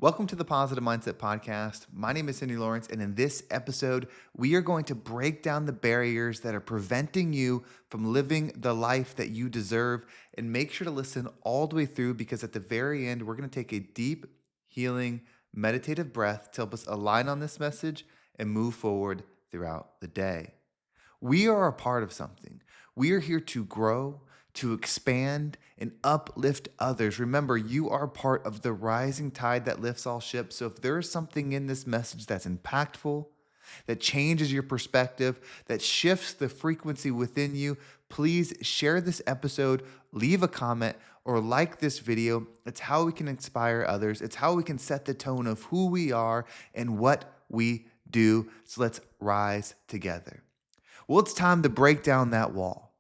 Welcome to the Positive Mindset Podcast. My name is Cindy Lawrence, and in this episode, we are going to break down the barriers that are preventing you from living the life that you deserve. And make sure to listen all the way through because at the very end, we're going to take a deep, healing, meditative breath to help us align on this message and move forward throughout the day. We are a part of something. We are here to grow, to expand, and uplift others. Remember, you are part of the rising tide that lifts all ships. So if there is something in this message that's impactful, that changes your perspective, that shifts the frequency within you, please share this episode, leave a comment, or like this video. It's how we can inspire others. It's how we can set the tone of who we are and what we do. So let's rise together. Well, it's time to break down that wall.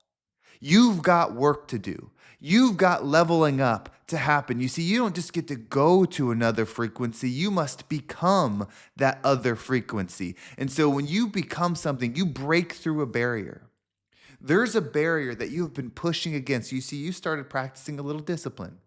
You've got work to do. You've got leveling up to happen. You see, you don't just get to go to another frequency. You must become that other frequency. And so when you become something, you break through a barrier. There's a barrier that you have been pushing against. You see, you started practicing a little discipline.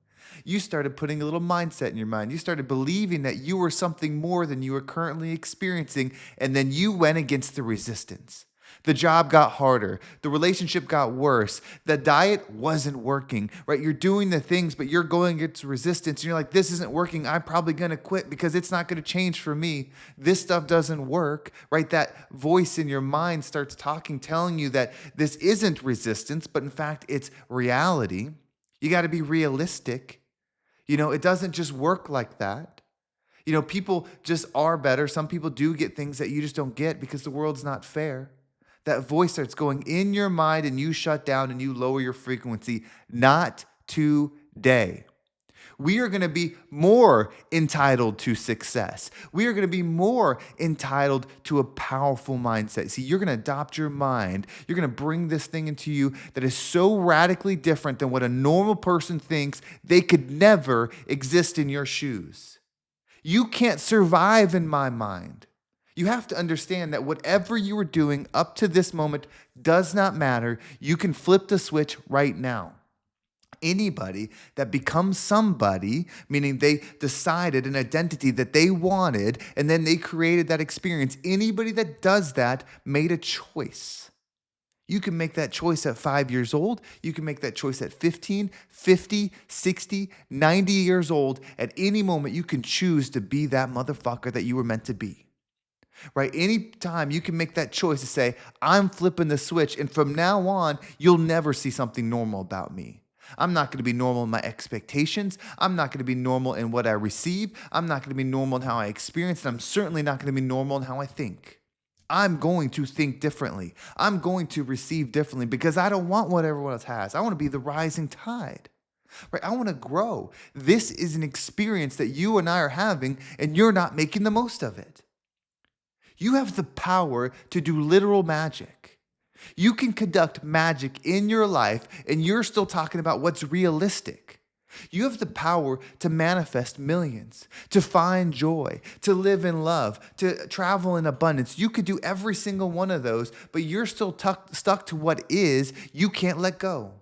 You started putting a little mindset in your mind. You started believing that you were something more than you were currently experiencing. And then you went against the resistance. The job got harder. The relationship got worse. The diet wasn't working, right? You're doing the things, but you're going against resistance. And you're like, this isn't working. I'm probably going to quit because it's not going to change for me. This stuff doesn't work, right? That voice in your mind starts talking, telling you that this isn't resistance, but in fact, it's reality. You got to be realistic. It doesn't just work like that. People just are better. Some people do get things that you just don't get because the world's not fair. That voice starts going in your mind and you shut down and you lower your frequency. Not today. We are going to be more entitled to success. We are going to be more entitled to a powerful mindset. See, you're going to adopt your mind. You're going to bring this thing into you that is so radically different than what a normal person thinks. They could never exist in your shoes. You can't survive in my mind. You have to understand that whatever you are doing up to this moment does not matter. You can flip the switch right now. Anybody that becomes somebody, meaning they decided an identity that they wanted and then they created that experience, anybody that does that made a choice. You can make that choice at 5 years old. You can make that choice at 15, 50, 60, 90 years old. At any moment, you can choose to be that motherfucker that you were meant to be. Right? Anytime you can make that choice to say, I'm flipping the switch. And from now on, you'll never see something normal about me. I'm not going to be normal in my expectations. I'm not going to be normal in what I receive. I'm not going to be normal in how I experience. And I'm certainly not going to be normal in how I think. I'm going to think differently. I'm going to receive differently because I don't want what everyone else has. I want to be the rising tide. Right? I want to grow. This is an experience that you and I are having, and you're not making the most of it. You have the power to do literal magic. You can conduct magic in your life and you're still talking about what's realistic. You have the power to manifest millions, to find joy, to live in love, to travel in abundance. You could do every single one of those, but you're still stuck to what is. You can't let go.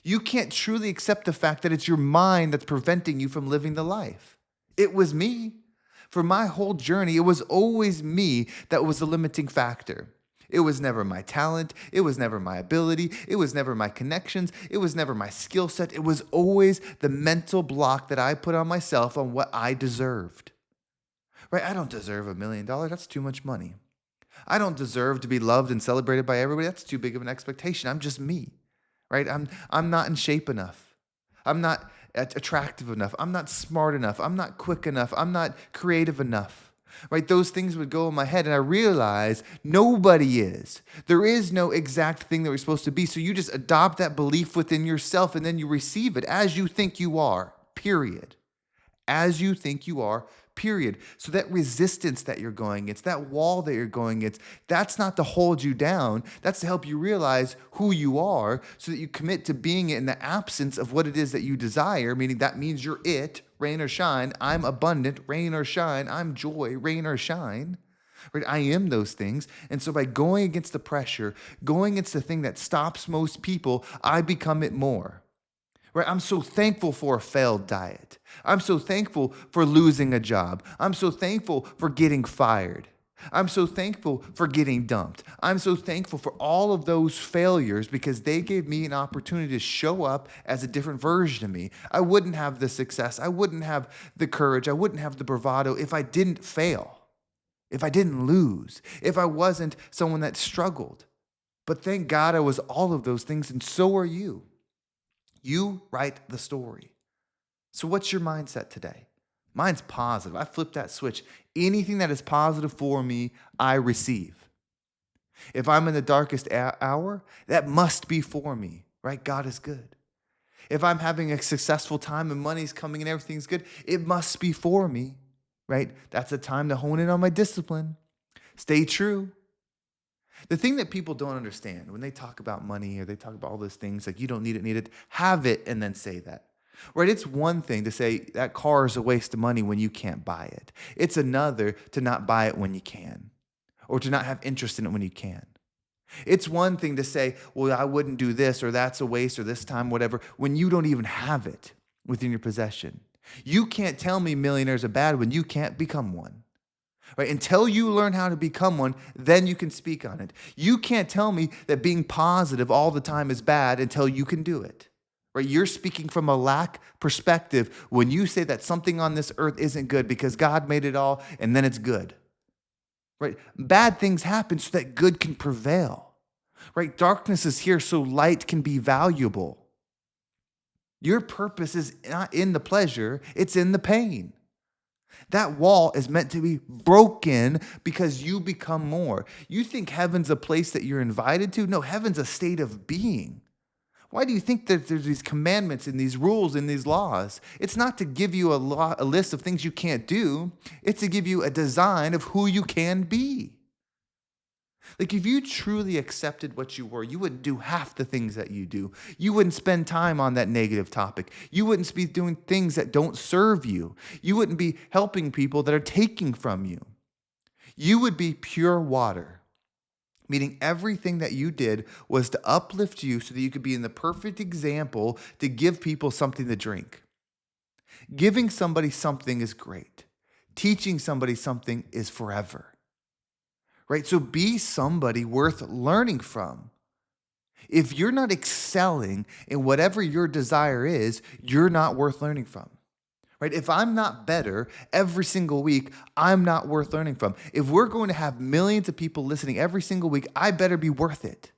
You can't truly accept the fact that it's your mind that's preventing you from living the life. It was me. For my whole journey, it was always me that was the limiting factor. It was never my talent. It was never my ability. It was never my connections. It was never my skill set. It was always the mental block that I put on myself on what I deserved. Right? I don't deserve $1 million. That's too much money. I don't deserve to be loved and celebrated by everybody. That's too big of an expectation. I'm just me. Right? I'm not in shape enough. I'm not attractive enough. I'm not smart enough. I'm not quick enough. I'm not creative enough. Right? Those things would go in my head and I realized nobody is. There is no exact thing that we're supposed to be. So you just adopt that belief within yourself and then you receive it as you think you are, period. As you think you are, period. So that resistance that you're going against, that wall that you're going against, that's not to hold you down. That's to help you realize who you are so that you commit to being it in the absence of what it is that you desire, meaning that means you're it, rain or shine. I'm abundant, rain or shine. I'm joy, rain or shine. Right? I am those things. And so by going against the pressure, going against the thing that stops most people, I become it more. right? I'm so thankful for a failed diet. I'm so thankful for losing a job. I'm so thankful for getting fired. I'm so thankful for getting dumped. I'm so thankful for all of those failures because they gave me an opportunity to show up as a different version of me. I wouldn't have the success. I wouldn't have the courage. I wouldn't have the bravado if I didn't fail, if I didn't lose, if I wasn't someone that struggled. But thank God I was all of those things, and so are you. You write the story. So, what's your mindset today? Mine's positive. I flip that switch. Anything that is positive for me, I receive. If I'm in the darkest hour, that must be for me, right? God is good. If I'm having a successful time and money's coming and everything's good, it must be for me, right? That's a time to hone in on my discipline. Stay true. The thing that people don't understand when they talk about money or they talk about all those things, like you don't need it, have it and then say that. Right? It's one thing to say that car is a waste of money when you can't buy it. It's another to not buy it when you can or to not have interest in it when you can. It's one thing to say, well, I wouldn't do this or that's a waste or this time, whatever, when you don't even have it within your possession. You can't tell me millionaires are bad when you can't become one. Right? Until you learn how to become one, then you can speak on it. You can't tell me that being positive all the time is bad until you can do it. Right? You're speaking from a lack perspective when you say that something on this earth isn't good because God made it all and then it's good. Right? Bad things happen so that good can prevail. Right? Darkness is here so light can be valuable. Your purpose is not in the pleasure, it's in the pain. That wall is meant to be broken because you become more. You think heaven's a place that you're invited to? No, heaven's a state of being. Why do you think that there's these commandments and these rules and these laws? It's not to give you a list of things you can't do. It's to give you a design of who you can be. Like if you truly accepted what you were, you wouldn't do half the things that you do. You wouldn't spend time on that negative topic. You wouldn't be doing things that don't serve you. You wouldn't be helping people that are taking from you. You would be pure water, meaning everything that you did was to uplift you so that you could be in the perfect example to give people something to drink. Giving somebody something is great. Teaching somebody something is forever. Right? So be somebody worth learning from. If you're not excelling in whatever your desire is, you're not worth learning from. Right? If I'm not better every single week, I'm not worth learning from. If we're going to have millions of people listening every single week, I better be worth it.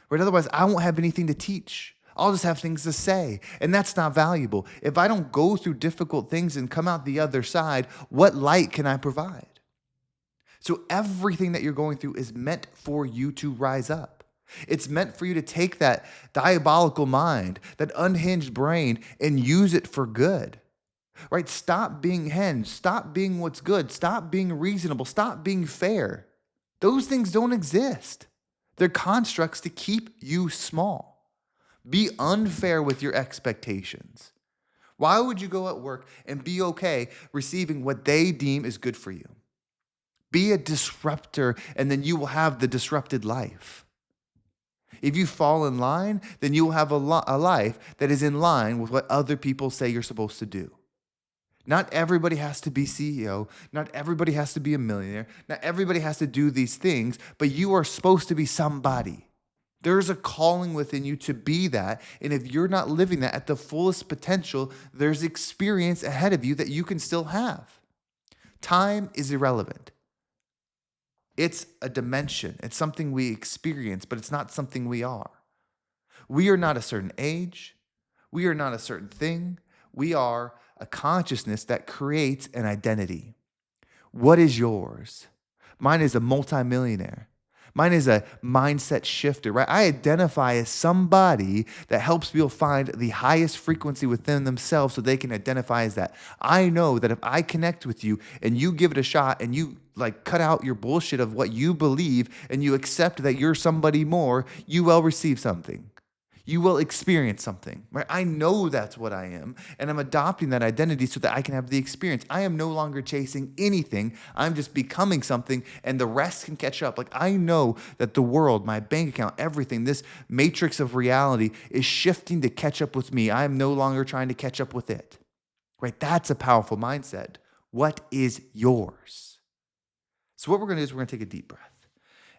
Right? Otherwise, I won't have anything to teach. I'll just have things to say, and that's not valuable. If I don't go through difficult things and come out the other side, what light can I provide? So everything that you're going through is meant for you to rise up. It's meant for you to take that diabolical mind, that unhinged brain, and use it for good. Right? Stop being hinged. Stop being what's good. Stop being reasonable. Stop being fair. Those things don't exist. They're constructs to keep you small. Be unfair with your expectations. Why would you go at work and be okay receiving what they deem is good for you? Be a disruptor, and then you will have the disrupted life. If you fall in line, then you will have a life that is in line with what other people say you're supposed to do. Not everybody has to be CEO. Not everybody has to be a millionaire. Not everybody has to do these things, but you are supposed to be somebody. There's a calling within you to be that, and if you're not living that at the fullest potential, there's experience ahead of you that you can still have. Time is irrelevant. It's a dimension. It's something we experience, but it's not something we are. We are not a certain age. We are not a certain thing. We are a consciousness that creates an identity. What is yours? Mine is a multimillionaire. Mine is a mindset shifter, right? I identify as somebody that helps people find the highest frequency within themselves so they can identify as that. I know that if I connect with you and you give it a shot and you cut out your bullshit of what you believe and you accept that you're somebody more, you will receive something. You will experience something, right? I know that's what I am, and I'm adopting that identity so that I can have the experience. I am no longer chasing anything. I'm just becoming something, and the rest can catch up. Like, I know that the world, my bank account, everything, this matrix of reality is shifting to catch up with me. I am no longer trying to catch up with it, right? That's a powerful mindset. What is yours? So what we're going to do is we're going to take a deep breath.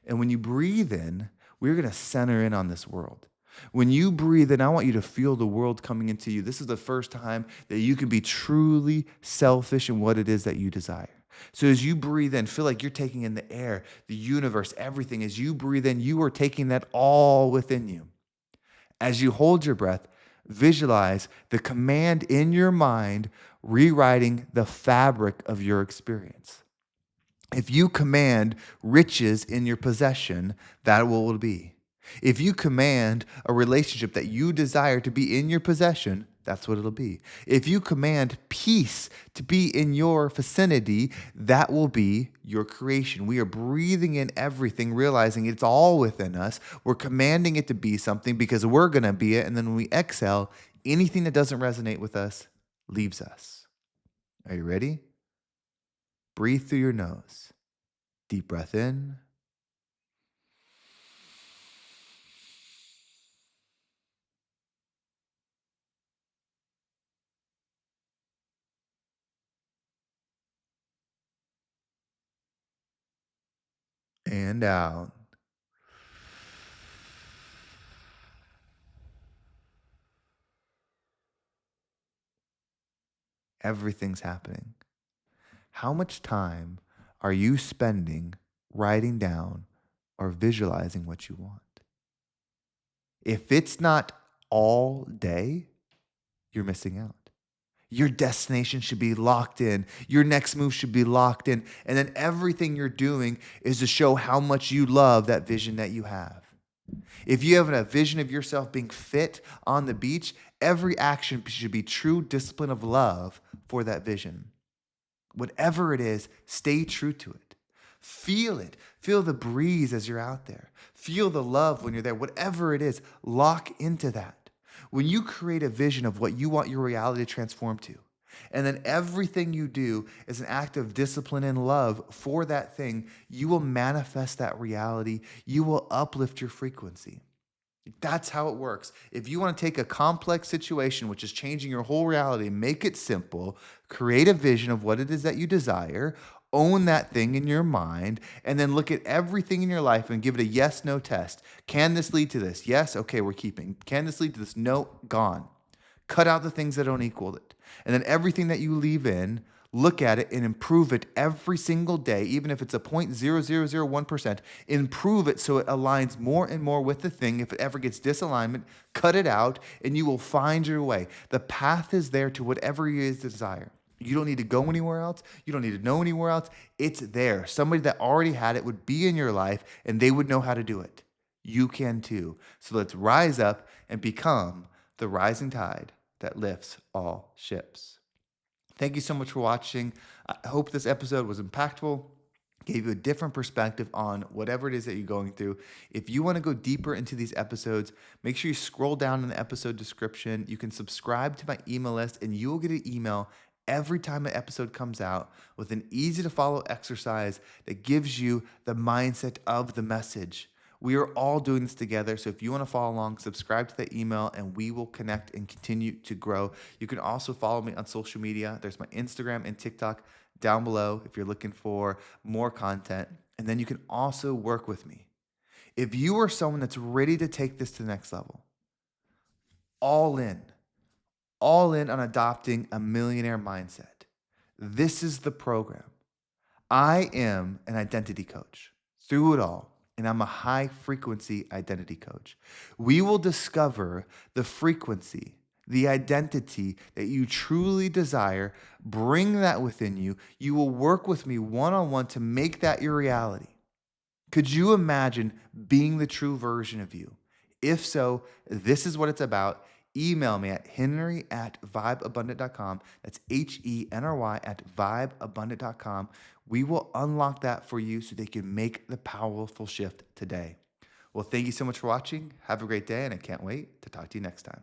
And when you breathe in, we're going to center in on this world. When you breathe in, I want you to feel the world coming into you. This is the first time that you can be truly selfish in what it is that you desire. So as you breathe in, feel like you're taking in the air, the universe, everything. As you breathe in, you are taking that all within you. As you hold your breath, visualize the command in your mind rewriting the fabric of your experience. If you command riches in your possession, that will it be. If you command a relationship that you desire to be in your possession, that's what it'll be. If you command peace to be in your vicinity, that will be your creation. We are breathing in everything, realizing it's all within us. We're commanding it to be something because we're going to be it. And then when we exhale, anything that doesn't resonate with us leaves us. Are you ready? Breathe through your nose. Deep breath in. And out. Everything's happening. How much time are you spending writing down or visualizing what you want? If it's not all day, you're missing out. Your destination should be locked in. Your next move should be locked in. And then everything you're doing is to show how much you love that vision that you have. If you have a vision of yourself being fit on the beach, every action should be true discipline of love for that vision. Whatever it is, stay true to it. Feel it. Feel the breeze as you're out there. Feel the love when you're there. Whatever it is, lock into that. When you create a vision of what you want your reality to transform to, and then everything you do is an act of discipline and love for that thing, you will manifest that reality. You will uplift your frequency. That's how it works. If you want to take a complex situation, which is changing your whole reality, make it simple, create a vision of what it is that you desire, own that thing in your mind, and then look at everything in your life and give it a yes, no test. Can this lead to this? Yes. Okay, we're keeping. Can this lead to this? No, gone. Cut out the things that don't equal it. And then everything that you leave in, look at it and improve it every single day, even if it's a 0.0001%. Improve it so it aligns more and more with the thing. If it ever gets disalignment, cut it out and you will find your way. The path is there to whatever you desire. You don't need to go anywhere else. You don't need to know anywhere else. It's there. Somebody that already had it would be in your life and they would know how to do it. You can too. So let's rise up and become the rising tide that lifts all ships. Thank you so much for watching. I hope this episode was impactful, gave you a different perspective on whatever it is that you're going through. If you want to go deeper into these episodes, make sure you scroll down in the episode description. You can subscribe to my email list and you will get an email every time an episode comes out with an easy to follow exercise that gives you the mindset of the message. We are all doing this together. So if you want to follow along, subscribe to the email and we will connect and continue to grow. You can also follow me on social media. There's my Instagram and TikTok down below if you're looking for more content. And then you can also work with me. If you are someone that's ready to take this to the next level, all in on adopting a millionaire mindset, this is the program. I am an identity coach through it all. And I'm a high frequency identity coach. We will discover the frequency, the identity that you truly desire, bring that within you. You will work with me one-on-one to make that your reality. Could you imagine being the true version of you? If so, this is what it's about. Email me at henry@vibeabundant.com. That's HENRY@vibeabundant.com. We will unlock that for you so they can make the powerful shift today. Well, thank you so much for watching. Have a great day, and I can't wait to talk to you next time.